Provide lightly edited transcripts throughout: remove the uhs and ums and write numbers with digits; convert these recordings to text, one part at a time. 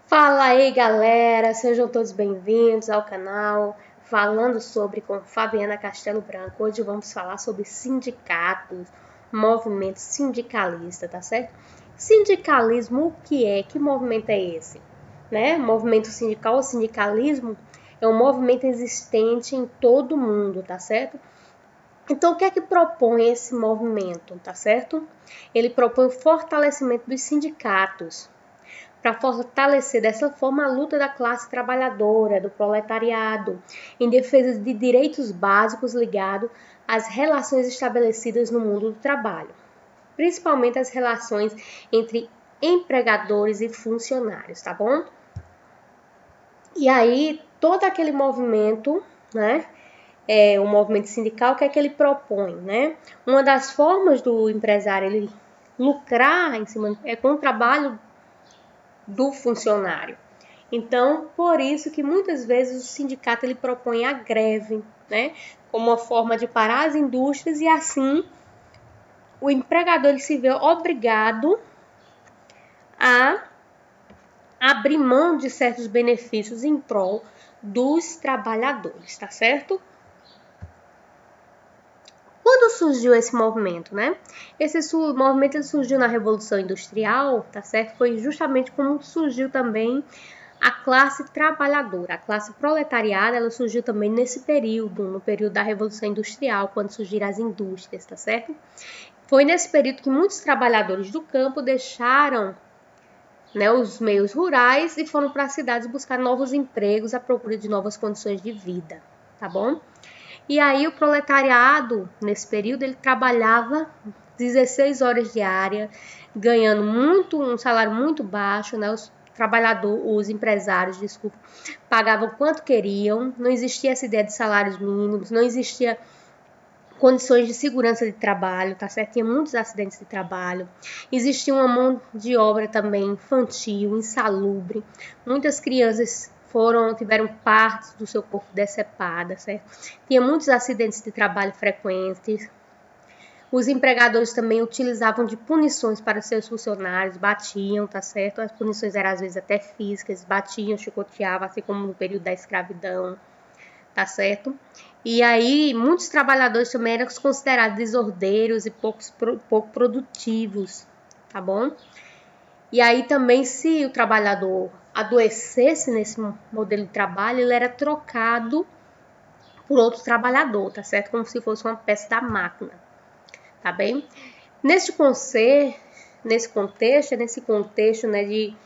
Fala aí, galera, sejam todos bem-vindos ao canal Falando sobre com Fabiana Castelo Branco. Hoje vamos falar sobre sindicatos, movimento sindicalista, tá certo? Sindicalismo, o que é? Que movimento é esse? Né? Movimento sindical ou sindicalismo é um movimento existente em todo o mundo, tá certo? Então, o que é que propõe esse movimento, tá certo? Ele propõe o fortalecimento dos sindicatos, para fortalecer dessa forma a luta da classe trabalhadora, do proletariado, em defesa de direitos básicos ligados às relações estabelecidas no mundo do trabalho, principalmente as relações entre empregadores e funcionários, tá bom? E aí, todo aquele movimento, né? O movimento sindical, o que é que ele propõe, né? Uma das formas do empresário ele lucrar em cima é com o trabalho do funcionário. Então, por isso que muitas vezes o sindicato ele propõe a greve, né, como uma forma de parar as indústrias e assim o empregador ele se vê obrigado a abrir mão de certos benefícios em prol dos trabalhadores, tá certo? Quando surgiu esse movimento, né? Esse movimento ele surgiu na Revolução Industrial, tá certo? Foi justamente como surgiu também a classe trabalhadora, a classe proletariada, ela surgiu também nesse período, no período da Revolução Industrial, quando surgiram as indústrias, tá certo? Foi nesse período que muitos trabalhadores do campo deixaram, né, os meios rurais e foram para as cidades buscar novos empregos à procura de novas condições de vida, tá bom? E aí o proletariado, nesse período, ele trabalhava 16 horas diárias, ganhando um salário muito baixo, né? Os empresários, desculpa, pagavam quanto queriam, não existia essa ideia de salários mínimos, não existia condições de segurança de trabalho, tá certo? Tinha muitos acidentes de trabalho, existia uma mão de obra também infantil, insalubre, muitas crianças tiveram partes do seu corpo decepadas, certo? Tinha muitos acidentes de trabalho frequentes. Os empregadores também utilizavam de punições para seus funcionários, batiam, tá certo? As punições eram às vezes até físicas, batiam, chicoteavam, assim como no período da escravidão, tá certo? E aí, muitos trabalhadores também eram considerados desordeiros e pouco produtivos, tá bom? E aí também, se o trabalhador adoecesse nesse modelo de trabalho, ele era trocado por outro trabalhador, tá certo? Como se fosse uma peça da máquina, tá bem? Nesse contexto, né, de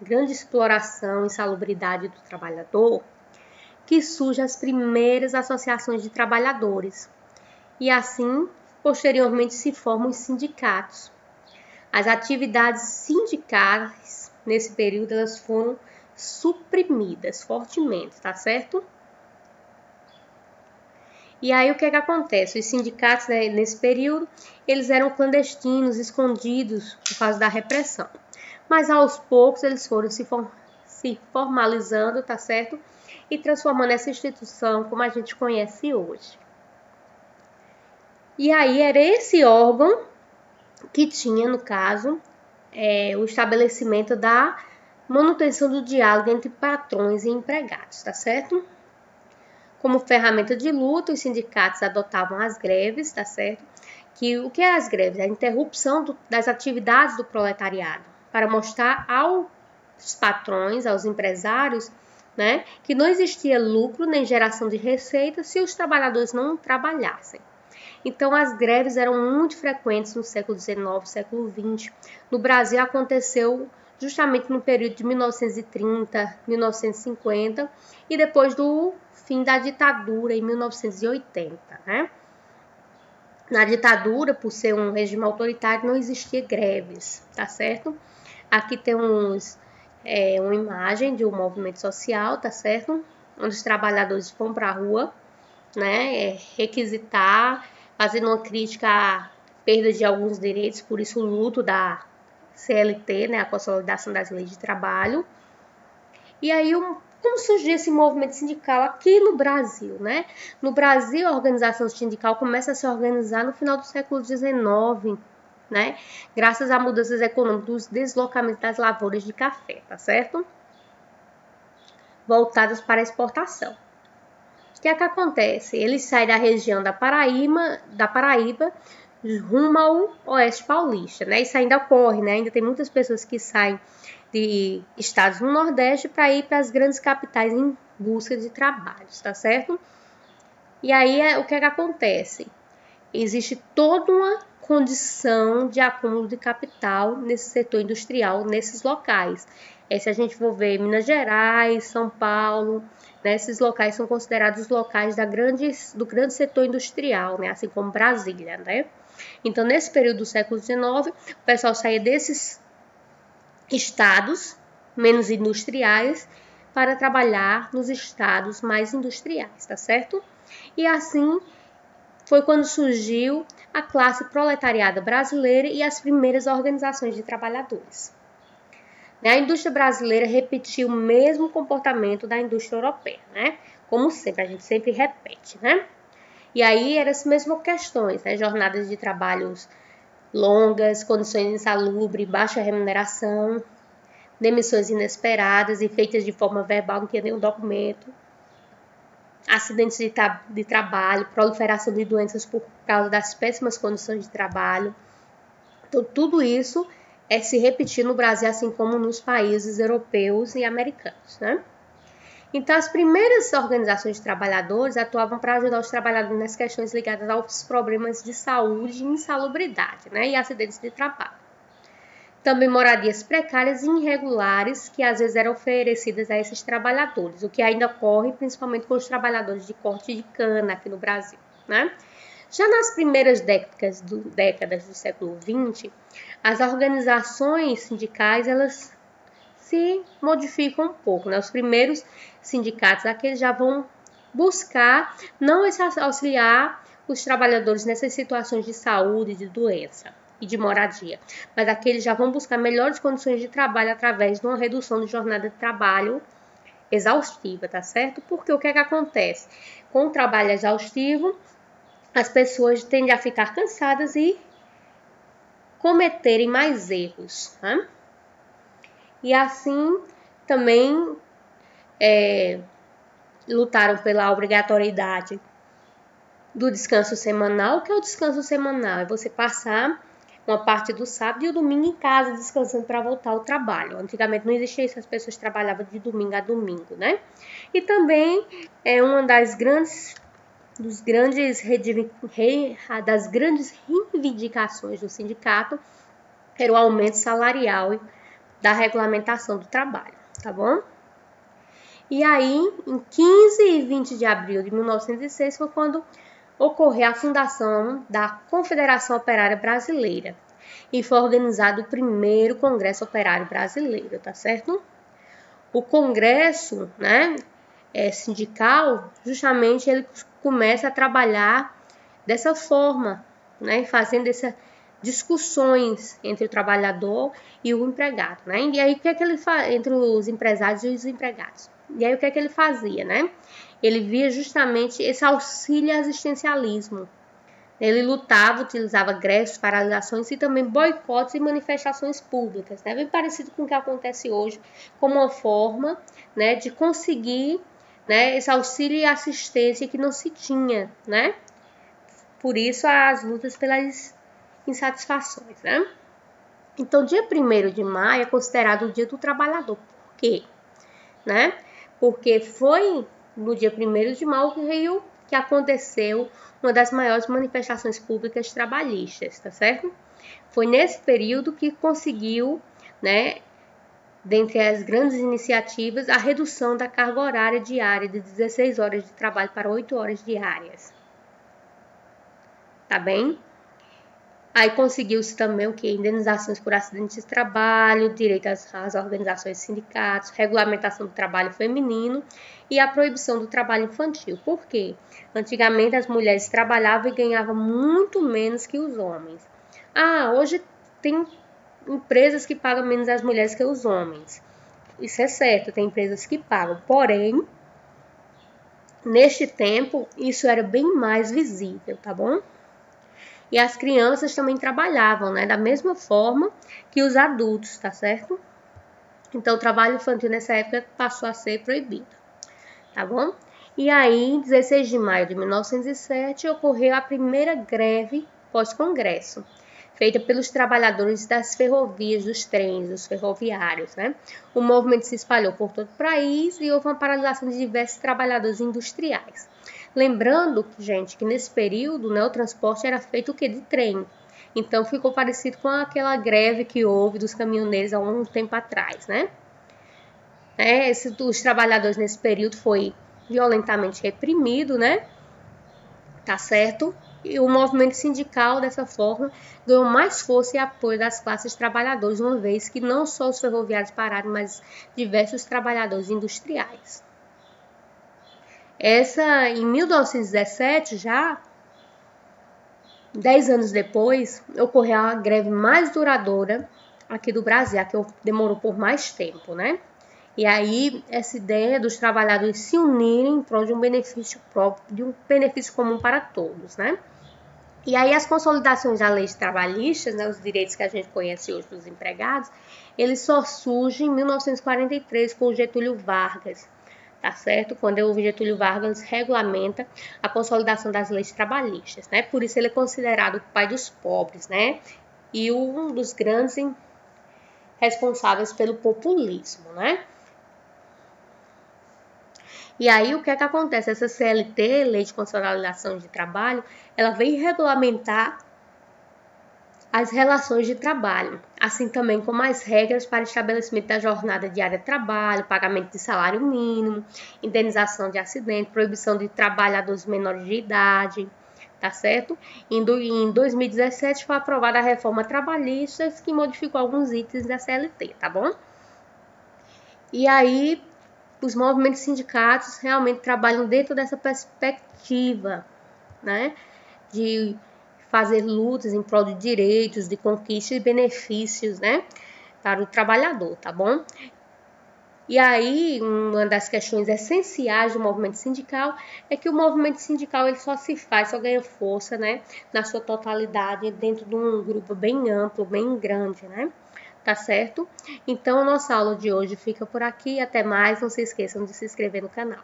grande exploração e insalubridade do trabalhador, que surgem as primeiras associações de trabalhadores. E assim, posteriormente, se formam os sindicatos. As atividades sindicais, nesse período, elas foram suprimidas fortemente, tá certo? E aí, o que é que acontece? Os sindicatos, né, nesse período, eles eram clandestinos, escondidos por causa da repressão. Mas, aos poucos, eles foram se formalizando, tá certo? E transformando essa instituição como a gente conhece hoje. E aí, era esse órgão que tinha, no caso, o estabelecimento da manutenção do diálogo entre patrões e empregados, tá certo? Como ferramenta de luta, os sindicatos adotavam as greves, tá certo? O que é as greves? A interrupção das atividades do proletariado para mostrar aos patrões, aos empresários, né, que não existia lucro nem geração de receita se os trabalhadores não trabalhassem. Então, as greves eram muito frequentes no século XIX, século XX. No Brasil, aconteceu justamente no período de 1930, 1950 e depois do fim da ditadura, em 1980, né? Na ditadura, por ser um regime autoritário, não existia greves, tá certo? Aqui tem uma imagem de um movimento social, tá certo? Onde os trabalhadores vão para a rua, né? Requisitar, fazendo uma crítica à perda de alguns direitos, por isso o luto da CLT, né? A Consolidação das Leis de Trabalho. E aí, como surgiu esse movimento sindical aqui no Brasil, né? No Brasil, a organização sindical começa a se organizar no final do século XIX, né? Graças a mudanças econômicas dos deslocamentos das lavouras de café, tá certo? Voltadas para a exportação. O que é que acontece? Ele sai da região da Paraíba rumo ao oeste paulista, né? Isso ainda ocorre, né? Ainda tem muitas pessoas que saem de estados no Nordeste para ir para as grandes capitais em busca de trabalhos, tá certo? E aí, o que é que acontece? Existe toda uma condição de acúmulo de capital nesse setor industrial, nesses locais. Se a gente for ver Minas Gerais, São Paulo, né, esses locais são considerados os locais do grande setor industrial, né, assim como Brasília, né? Então, nesse período do século XIX, o pessoal saía desses estados menos industriais para trabalhar nos estados mais industriais, tá certo? E assim foi quando surgiu a classe proletariada brasileira e as primeiras organizações de trabalhadores. A indústria brasileira repetiu o mesmo comportamento da indústria europeia, né? Como sempre, a gente sempre repete, né? E aí eram as mesmas questões, né? Jornadas de trabalhos longas, condições insalubres, baixa remuneração, demissões inesperadas e feitas de forma verbal, não tinha nenhum documento, acidentes de trabalho, proliferação de doenças por causa das péssimas condições de trabalho. Então, tudo isso se repetir no Brasil, assim como nos países europeus e americanos, né? Então, as primeiras organizações de trabalhadores atuavam para ajudar os trabalhadores nas questões ligadas aos problemas de saúde e insalubridade, né? E acidentes de trabalho. Também moradias precárias e irregulares que às vezes eram oferecidas a esses trabalhadores, o que ainda ocorre principalmente com os trabalhadores de corte de cana aqui no Brasil, né? Já nas primeiras décadas do século XX, as organizações sindicais elas se modificam um pouco, né? Os primeiros sindicatos aqui já vão buscar não auxiliar os trabalhadores nessas situações de saúde, de doença e de moradia, mas aqueles já vão buscar melhores condições de trabalho através de uma redução de jornada de trabalho exaustiva, tá certo? Porque o que é que acontece? Com o trabalho exaustivo, as pessoas tendem a ficar cansadas e cometerem mais erros, né? E assim também lutaram pela obrigatoriedade do descanso semanal. O que é o descanso semanal? É você passar uma parte do sábado e o domingo em casa descansando para voltar ao trabalho. Antigamente não existia isso, as pessoas trabalhavam de domingo a domingo, né? E também é uma das grandes reivindicações do sindicato era o aumento salarial da regulamentação do trabalho, tá bom? E aí, em 15 e 20 de abril de 1906 foi quando ocorreu a fundação da Confederação Operária Brasileira e foi organizado o primeiro Congresso Operário Brasileiro, tá certo? O Congresso, né, sindical, justamente ele começa a trabalhar dessa forma, né, fazendo essas discussões entre o trabalhador e o empregado, né? E aí o que é que ele faz entre os empresários e os empregados? E aí o que é que ele fazia, né? Ele via justamente esse auxílio assistencialismo. Ele lutava, utilizava greves, paralisações e também boicotes e manifestações públicas, né? Bem parecido com o que acontece hoje, como uma forma, né, de conseguir, né, esse auxílio e assistência que não se tinha, né? Por isso as lutas pelas insatisfações, né? Então, dia 1º de maio é considerado o Dia do Trabalhador. Por quê? Né? Porque foi no dia 1º de maio que aconteceu uma das maiores manifestações públicas trabalhistas, tá certo? Foi nesse período que conseguiu, né, dentre as grandes iniciativas, a redução da carga horária diária de 16 horas de trabalho para 8 horas diárias. Tá bem? Aí conseguiu-se também o que? Indenizações por acidentes de trabalho, direito às organizações de sindicatos, regulamentação do trabalho feminino e a proibição do trabalho infantil. Por quê? Antigamente as mulheres trabalhavam e ganhavam muito menos que os homens. Hoje tem empresas que pagam menos as mulheres que os homens. Isso é certo, tem empresas que pagam. Porém, neste tempo, isso era bem mais visível, tá bom? E as crianças também trabalhavam, né? Da mesma forma que os adultos, tá certo? Então, o trabalho infantil nessa época passou a ser proibido, tá bom? E aí, em 16 de maio de 1907, ocorreu a primeira greve pós-congresso, feita pelos trabalhadores das ferrovias, dos trens, dos ferroviários, né? O movimento se espalhou por todo o país e houve uma paralisação de diversos trabalhadores industriais. Lembrando, gente, que nesse período, né, o transporte era feito o quê? De trem. Então, ficou parecido com aquela greve que houve dos caminhoneiros há um tempo atrás, né? Os trabalhadores nesse período foi violentamente reprimido, né? Tá certo? E o movimento sindical, dessa forma, ganhou mais força e apoio das classes trabalhadoras, uma vez que não só os ferroviários pararam, mas diversos trabalhadores industriais. Em 1917, já 10 anos depois, ocorreu a greve mais duradoura aqui do Brasil, a que demorou por mais tempo, né? E aí, essa ideia dos trabalhadores se unirem em prol de um benefício próprio, de um benefício comum para todos, né? E aí, as consolidações da lei trabalhista, né, os direitos que a gente conhece hoje dos empregados, eles só surgem em 1943 com o Getúlio Vargas, tá certo? Quando o Getúlio Vargas regulamenta a consolidação das leis trabalhistas, né? Por isso ele é considerado o pai dos pobres, né? E um dos grandes responsáveis pelo populismo, né? E aí, o que é que acontece? Essa CLT, Lei de Consolidação de Trabalho, ela vem regulamentar as relações de trabalho, assim também como as regras para estabelecimento da jornada diária de trabalho, pagamento de salário mínimo, indenização de acidente, proibição de trabalhadores menores de idade, tá certo? Em 2017 foi aprovada a reforma trabalhista que modificou alguns itens da CLT, tá bom? E aí, os movimentos sindicatos realmente trabalham dentro dessa perspectiva, né, de fazer lutas em prol de direitos, de conquista e benefícios, né, para o trabalhador, tá bom? E aí, uma das questões essenciais do movimento sindical é que o movimento sindical ele só ganha força, né, na sua totalidade, dentro de um grupo bem amplo, bem grande, né? Tá certo? Então, a nossa aula de hoje fica por aqui. Até mais. Não se esqueçam de se inscrever no canal.